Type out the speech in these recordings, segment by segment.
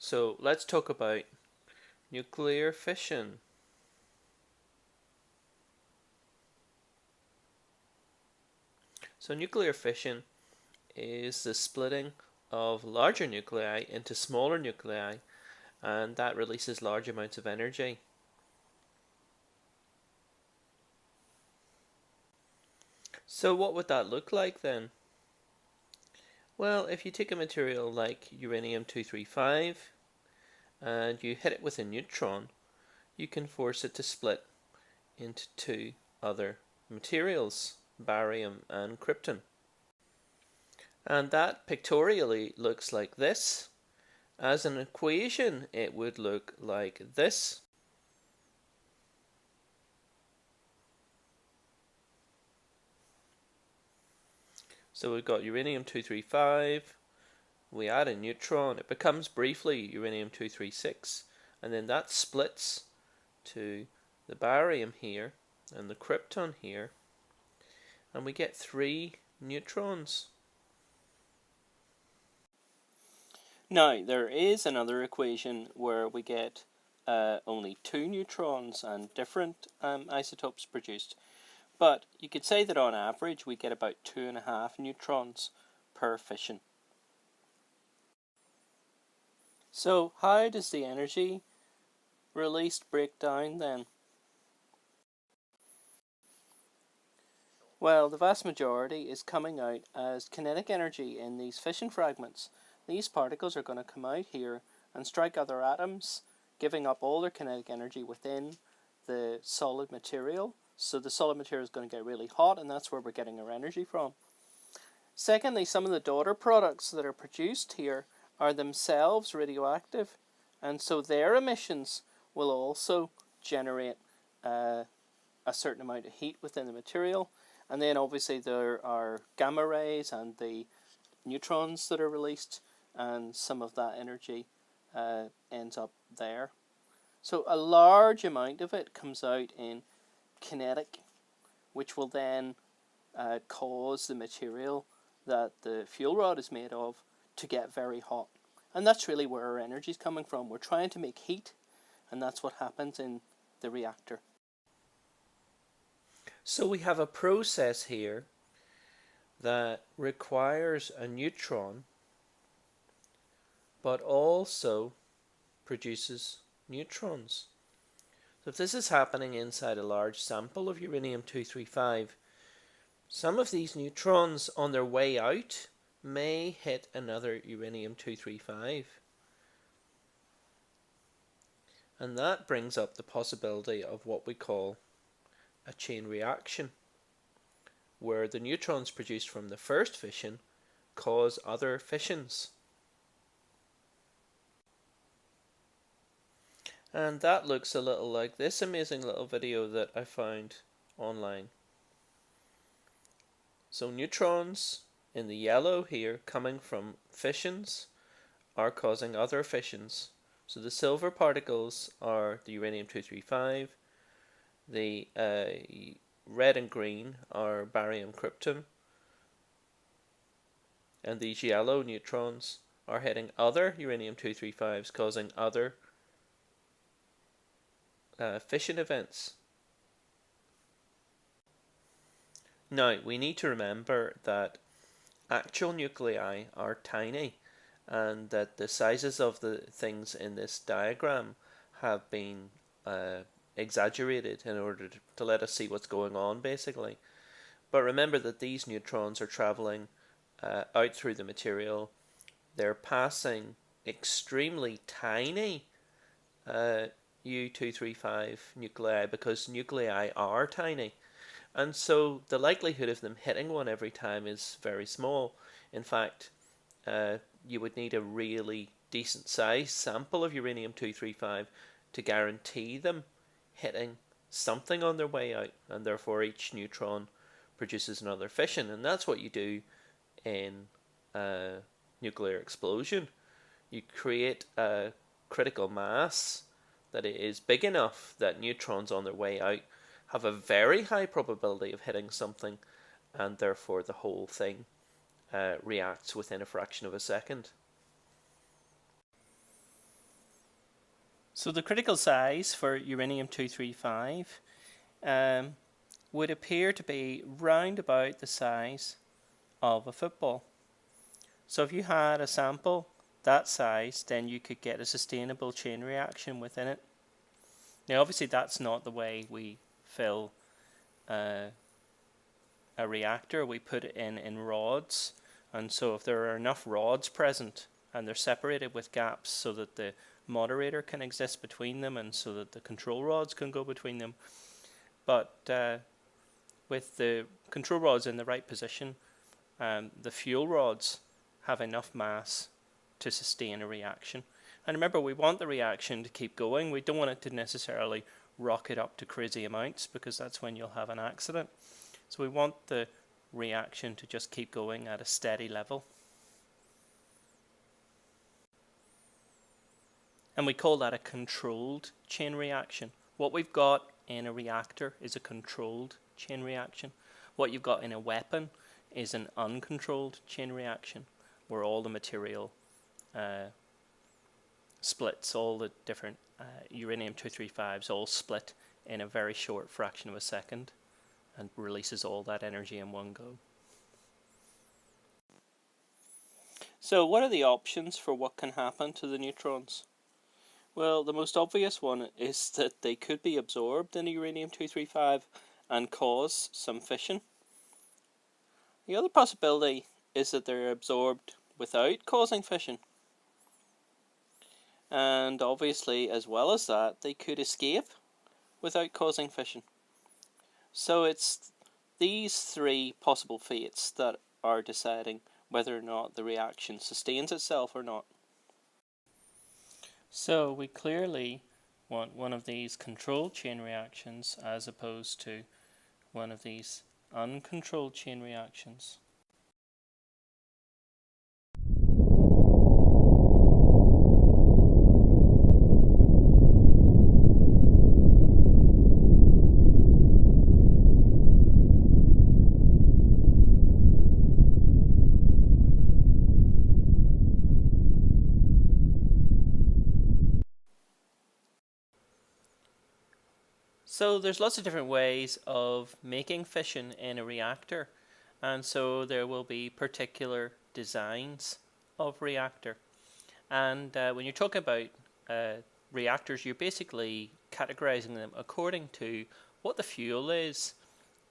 So let's talk about nuclear fission. So nuclear fission is the splitting of larger nuclei into smaller nuclei, and that releases large amounts of energy. So what would that look like then? Well, if you take a material like uranium-235 and you hit it with a neutron, you can force it to split into two other materials, barium and krypton. And that pictorially looks like this. As an equation, it would look like this. So we've got uranium-235, we add a neutron, it becomes briefly uranium-236, and then that splits to the barium here and the krypton here, and we get 3 neutrons. Now, there is another equation where we get only 2 neutrons and different isotopes produced. But you could say that on average we get about 2.5 neutrons per fission. So how does the energy released break down then? Well, the vast majority is coming out as kinetic energy in these fission fragments. These particles are going to come out here and strike other atoms, giving up all their kinetic energy within the solid material. So the solid material is going to get really hot, and that's where we're getting our energy from. Secondly, some of the daughter products that are produced here are themselves radioactive, and so their emissions will also generate a certain amount of heat within the material. And then obviously there are gamma rays and the neutrons that are released, and some of that energy ends up there. So a large amount of it comes out in kinetic, which will then cause the material that the fuel rod is made of to get very hot. And that's really where our energy is coming from. We're trying to make heat, and that's what happens in the reactor. So we have a process here that requires a neutron but also produces neutrons. So if this is happening inside a large sample of uranium-235, some of these neutrons on their way out may hit another uranium-235. And that brings up the possibility of what we call a chain reaction, where the neutrons produced from the first fission cause other fissions. And that looks a little like this amazing little video that I found online. So neutrons in the yellow here coming from fissions are causing other fissions. So the silver particles are the uranium-235, the red and green are barium krypton, and these yellow neutrons are hitting other uranium-235s, causing other fission events. Now, we need to remember that actual nuclei are tiny, and that the sizes of the things in this diagram have been exaggerated in order to let us see what's going on, basically. But remember that these neutrons are traveling out through the material. They're passing extremely tiny U-235 nuclei, because nuclei are tiny, and so the likelihood of them hitting one every time is very small. In fact, you would need a really decent size sample of uranium-235 to guarantee them hitting something on their way out, and therefore each neutron produces another fission. And that's what you do in a nuclear explosion. You create a critical mass that it is big enough that neutrons on their way out have a very high probability of hitting something, and therefore the whole thing reacts within a fraction of a second. So the critical size for uranium-235 would appear to be round about the size of a football. So if you had a sample that size, then you could get a sustainable chain reaction within it. Now obviously that's not the way we fill a reactor. We put it in rods, and so if there are enough rods present and they're separated with gaps so that the moderator can exist between them and so that the control rods can go between them, but with the control rods in the right position, the fuel rods have enough mass to sustain a reaction. And remember, we want the reaction to keep going. We don't want it to necessarily rocket up to crazy amounts, because that's when you'll have an accident. So we want the reaction to just keep going at a steady level. And we call that a controlled chain reaction. What we've got in a reactor is a controlled chain reaction. What you've got in a weapon is an uncontrolled chain reaction, where all the material splits, all the different uranium-235s all split in a very short fraction of a second and releases all that energy in one go. So what are the options for what can happen to the neutrons? Well, the most obvious one is that they could be absorbed in a uranium-235 and cause some fission. The other possibility is that they're absorbed without causing fission. And obviously, as well as that, they could escape without causing fission. So it's these three possible fates that are deciding whether or not the reaction sustains itself or not. So we clearly want one of these controlled chain reactions as opposed to one of these uncontrolled chain reactions. So there's lots of different ways of making fission in a reactor, and so there will be particular designs of reactor. And when you're talking about reactors, you're basically categorizing them according to what the fuel is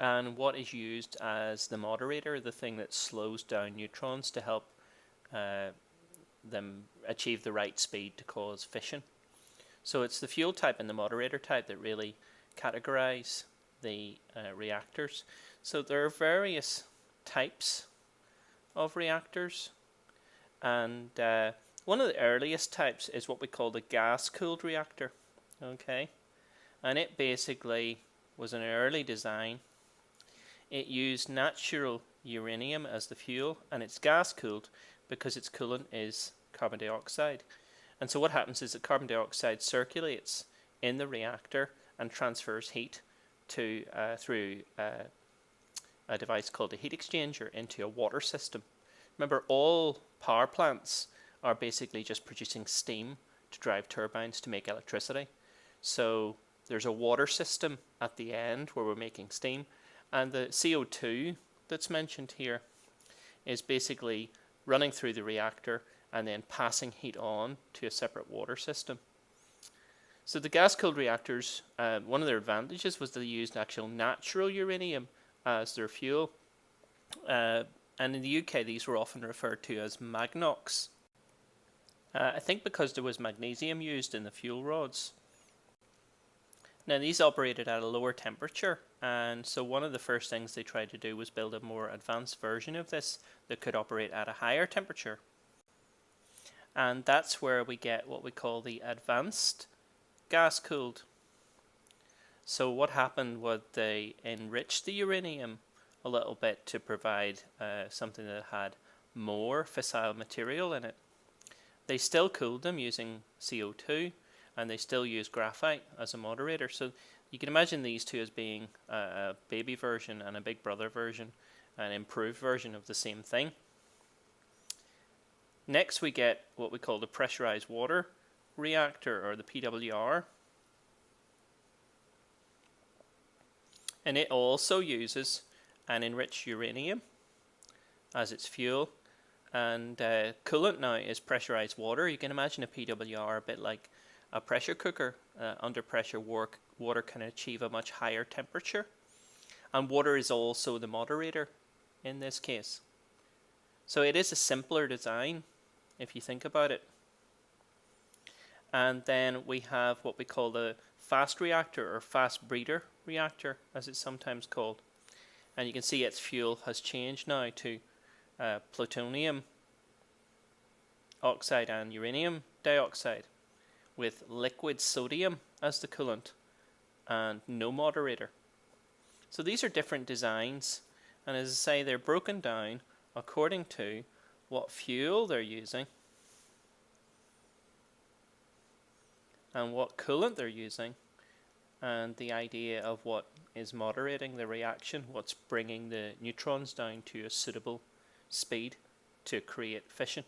and what is used as the moderator, the thing that slows down neutrons to help them achieve the right speed to cause fission. So it's the fuel type and the moderator type that really categorize the reactors. So there are various types of reactors, and one of the earliest types is what we call the gas-cooled reactor. Okay, and it basically was an early design. It used natural uranium as the fuel, and it's gas-cooled because its coolant is carbon dioxide. And so what happens is that carbon dioxide circulates in the reactor and transfers heat to through a device called a heat exchanger into a water system. Remember, all power plants are basically just producing steam to drive turbines to make electricity. So there's a water system at the end where we're making steam, and the CO2 that's mentioned here is basically running through the reactor and then passing heat on to a separate water system. So the gas-cooled reactors, one of their advantages was they used actual natural uranium as their fuel. And in the UK, these were often referred to as magnox. I think because there was magnesium used in the fuel rods. Now these operated at a lower temperature, and so one of the first things they tried to do was build a more advanced version of this that could operate at a higher temperature. And that's where we get what we call the advanced gas-cooled. So what happened was they enriched the uranium a little bit to provide something that had more fissile material in it. They still cooled them using CO2, and they still use graphite as a moderator. So you can imagine these two as being a baby version and a big brother version, an improved version of the same thing. Next we get what we call the pressurized water reactor, or the PWR. And it also uses an enriched uranium as its fuel. And coolant now is pressurized water. You can imagine a PWR a bit like a pressure cooker. Under pressure, water can achieve a much higher temperature. And water is also the moderator in this case. So it is a simpler design if you think about it. And then we have what we call the fast reactor, or fast breeder reactor as it's sometimes called. And you can see its fuel has changed now to plutonium oxide and uranium dioxide with liquid sodium as the coolant and no moderator. So these are different designs, and as I say, they're broken down according to what fuel they're using and what coolant they're using, and the idea of what is moderating the reaction, what's bringing the neutrons down to a suitable speed to create fission.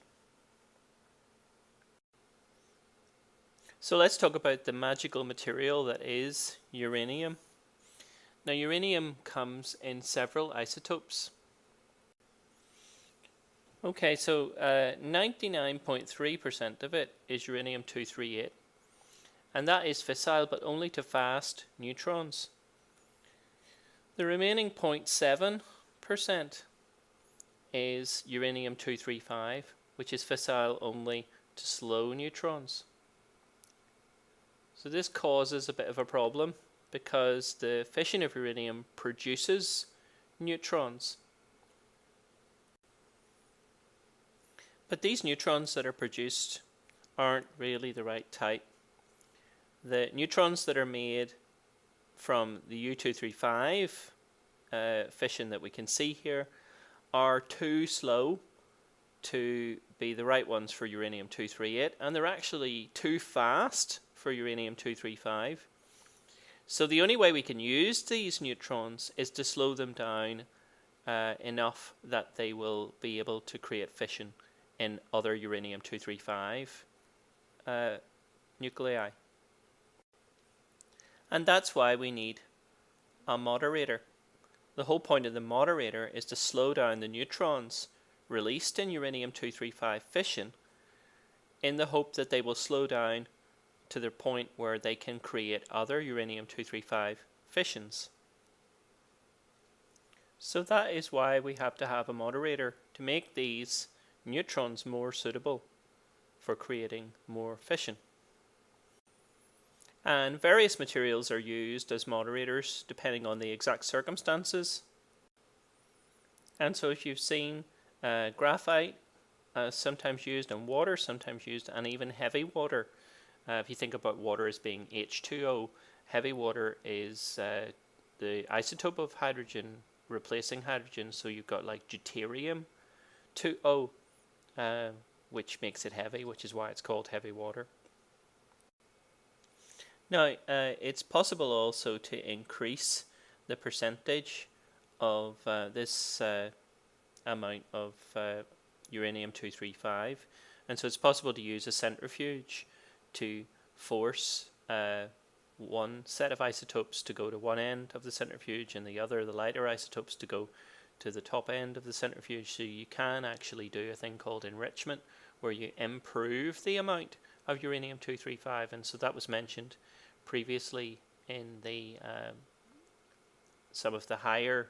So let's talk about the magical material that is uranium. Now, uranium comes in several isotopes. Okay, so 99.3% of it is uranium-238, and that is fissile but only to fast neutrons. The remaining 0.7% is uranium-235, which is fissile only to slow neutrons. So this causes a bit of a problem because the fission of uranium produces neutrons. But these neutrons that are produced aren't really the right type. The neutrons that are made from the U-235 fission that we can see here are too slow to be the right ones for uranium-238, and they're actually too fast for uranium-235. So the only way we can use these neutrons is to slow them down enough that they will be able to create fission in other uranium-235 nuclei. And that's why we need a moderator. The whole point of the moderator is to slow down the neutrons released in uranium-235 fission in the hope that they will slow down to the point where they can create other uranium-235 fissions. So that is why we have to have a moderator, to make these neutrons more suitable for creating more fission. And various materials are used as moderators depending on the exact circumstances. And so if you've seen graphite sometimes used in water, sometimes used in even heavy water. If you think about water as being H2O, heavy water is the isotope of hydrogen replacing hydrogen, so you've got like deuterium-2O, which makes it heavy, which is why it's called heavy water. Now, it's possible also to increase the percentage of this amount of uranium-235, and so it's possible to use a centrifuge to force one set of isotopes to go to one end of the centrifuge and the other, the lighter isotopes, to go to the top end of the centrifuge. So you can actually do a thing called enrichment, where you improve the amount of uranium-235, and so that was mentioned previously in the some of the higher,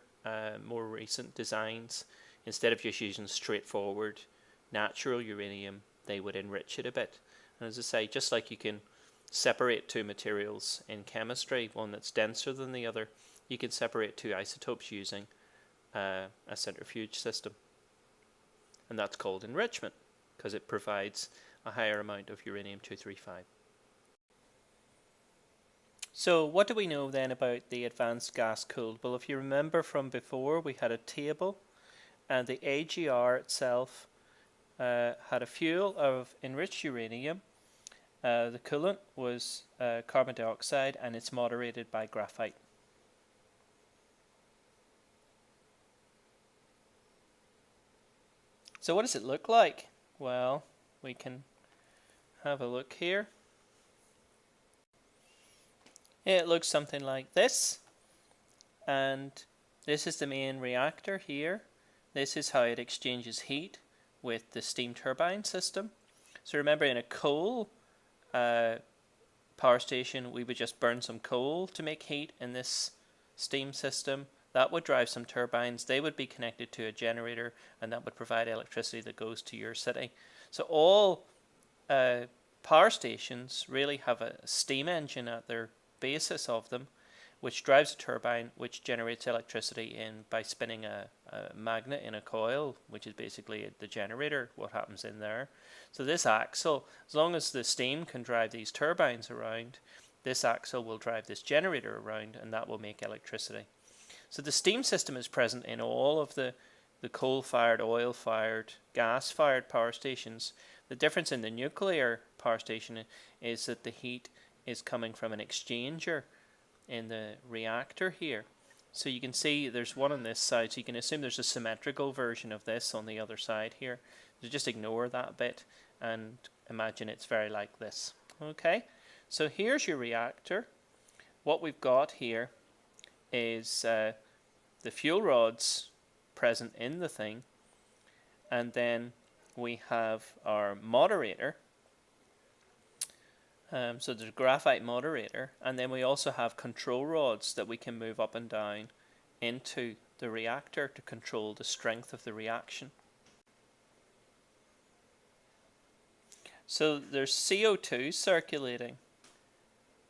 more recent designs. Instead of just using straightforward natural uranium, they would enrich it a bit. And as I say, just like you can separate two materials in chemistry, one that's denser than the other, you can separate two isotopes using a centrifuge system. And that's called enrichment, because it provides a higher amount of uranium-235. So what do we know then about the advanced gas cooled? Well, if you remember from before, we had a table, and the AGR itself had a fuel of enriched uranium. The coolant was carbon dioxide, and it's moderated by graphite. So what does it look like? Well, we can have a look here. It looks something like this, and this is the main reactor here. This is how it exchanges heat with the steam turbine system. So remember, in a coal power station, we would just burn some coal to make heat in this steam system. That would drive some turbines. They would be connected to a generator, and that would provide electricity that goes to your city. So all power stations really have a steam engine at their basis of them, which drives a turbine, which generates electricity by spinning a magnet in a coil, which is basically the generator, what happens in there. So this axle, as long as the steam can drive these turbines around, this axle will drive this generator around, and that will make electricity. So the steam system is present in all of the coal-fired, oil-fired, gas-fired power stations. The difference in the nuclear power station is that the heat is coming from an exchanger in the reactor here. So you can see there's one on this side, so you can assume there's a symmetrical version of this on the other side here. So just ignore that bit and imagine it's very like this. Okay, so here's your reactor. What we've got here is the fuel rods present in the thing, and then we have our moderator. So there's a graphite moderator, and then we also have control rods that we can move up and down into the reactor to control the strength of the reaction. So there's CO2 circulating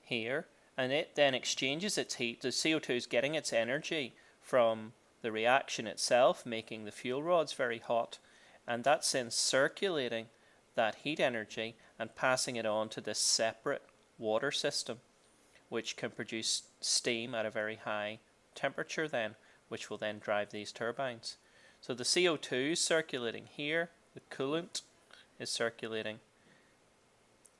here, and it then exchanges its heat. The CO2 is getting its energy from the reaction itself, making the fuel rods very hot, and that's then circulating that heat energy and passing it on to this separate water system, which can produce steam at a very high temperature then, which will then drive these turbines. So the CO2 is circulating here, the coolant is circulating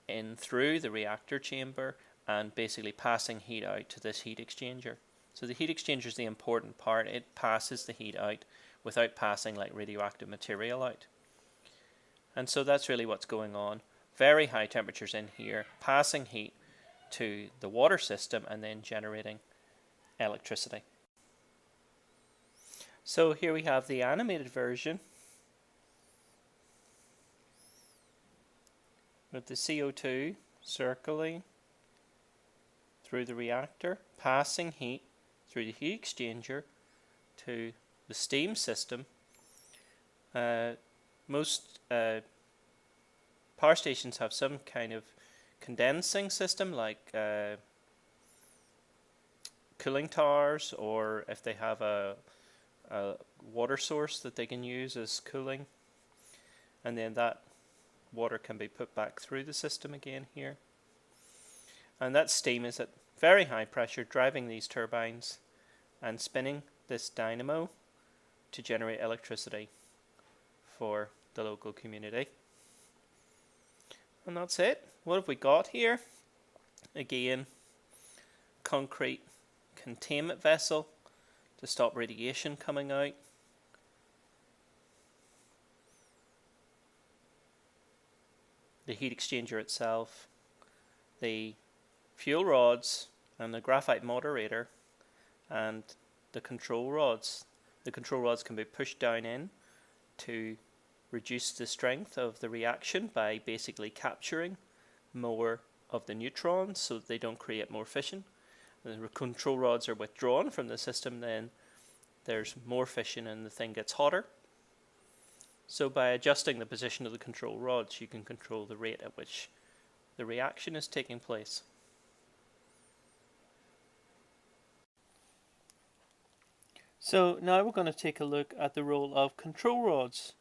in through the reactor chamber and basically passing heat out to this heat exchanger. So the heat exchanger is the important part. It passes the heat out without passing like radioactive material out. And so that's really what's going on. Very high temperatures in here, passing heat to the water system and then generating electricity. So here we have the animated version with the CO2 circling through the reactor, passing heat through the heat exchanger to the steam system. Most power stations have some kind of condensing system, like cooling towers, or if they have a water source that they can use as cooling, and then that water can be put back through the system again here. And that steam is at very high pressure, driving these turbines and spinning this dynamo to generate electricity for the local community. And that's it. What have we got here? Again, concrete containment vessel to stop radiation coming out. The heat exchanger itself, the fuel rods and the graphite moderator, and the control rods. The control rods can be pushed down in to reduce the strength of the reaction by basically capturing more of the neutrons so that they don't create more fission. When the control rods are withdrawn from the system, then there's more fission and the thing gets hotter. So by adjusting the position of the control rods, you can control the rate at which the reaction is taking place. So now we're going to take a look at the role of control rods.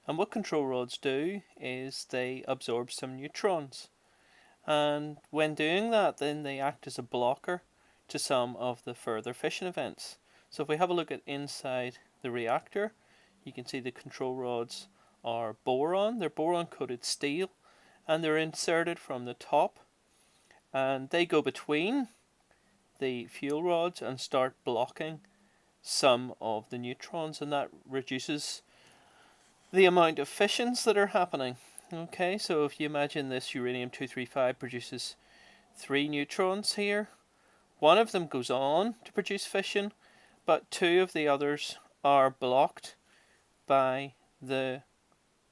And what control rods do is they absorb some neutrons. And when doing that, then they act as a blocker to some of the further fission events. So if we have a look at inside the reactor, you can see the control rods are boron. They're boron coated steel, and they're inserted from the top, and they go between the fuel rods and start blocking some of the neutrons, and that reduces the amount of fissions that are happening. Okay, so if you imagine this uranium-235 produces 3 neutrons here, One of them goes on to produce fission, but two of the others are blocked by the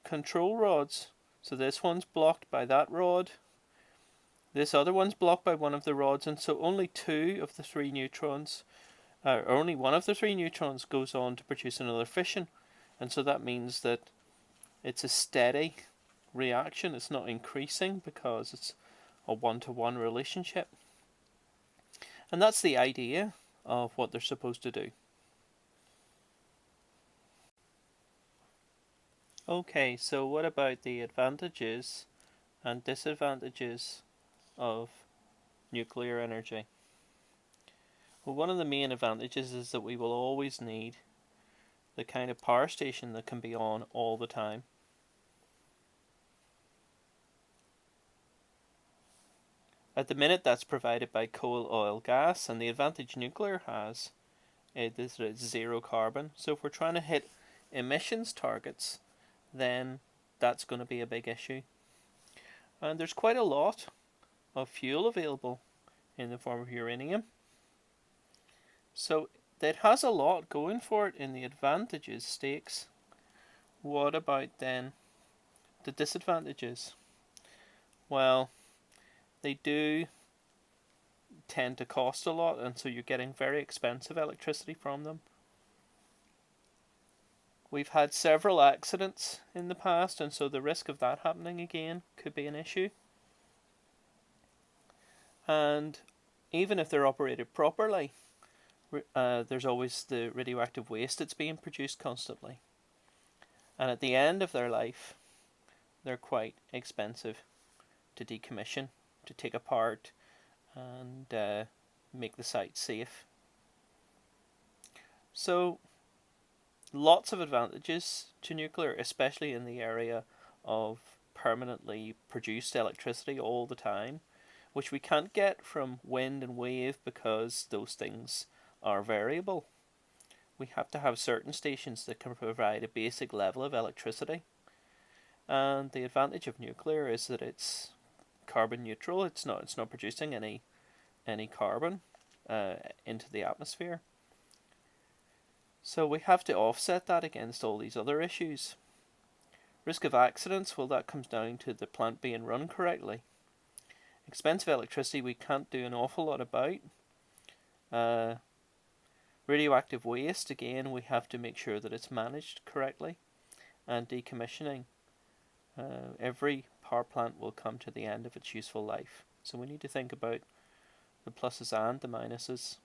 control rods. So this one's blocked by that rod. This other one's blocked by one of the rods, and so only two of the three neutrons, or only one of the three neutrons goes on to produce another fission. And so that means that it's a steady reaction. It's not increasing because it's a one-to-one relationship. And that's the idea of what they're supposed to do. Okay, so what about the advantages and disadvantages of nuclear energy? Well, one of the main advantages is that we will always need the kind of power station that can be on all the time. At the minute, that's provided by coal, oil, gas, and the advantage nuclear has is that it's zero carbon. So if we're trying to hit emissions targets, then that's going to be a big issue. And there's quite a lot of fuel available in the form of uranium. So it has a lot going for it in the advantages stakes. What about then the disadvantages? Well, they do tend to cost a lot, and so you're getting very expensive electricity from them. We've had several accidents in the past, and so the risk of that happening again could be an issue. And even if they're operated properly, there's always the radioactive waste that's being produced constantly. And at the end of their life, they're quite expensive to decommission, to take apart, and make the site safe. So, lots of advantages to nuclear, especially in the area of permanently produced electricity all the time, which we can't get from wind and wave because those things are variable. We have to have certain stations that can provide a basic level of electricity. And the advantage of nuclear is that it's carbon neutral. It's not producing any carbon into the atmosphere. So we have to offset that against all these other issues. Risk of accidents, well, that comes down to the plant being run correctly. Expensive electricity we can't do an awful lot about. Radioactive waste, again, we have to make sure that it's managed correctly. And decommissioning. Every power plant will come to the end of its useful life. So we need to think about the pluses and the minuses.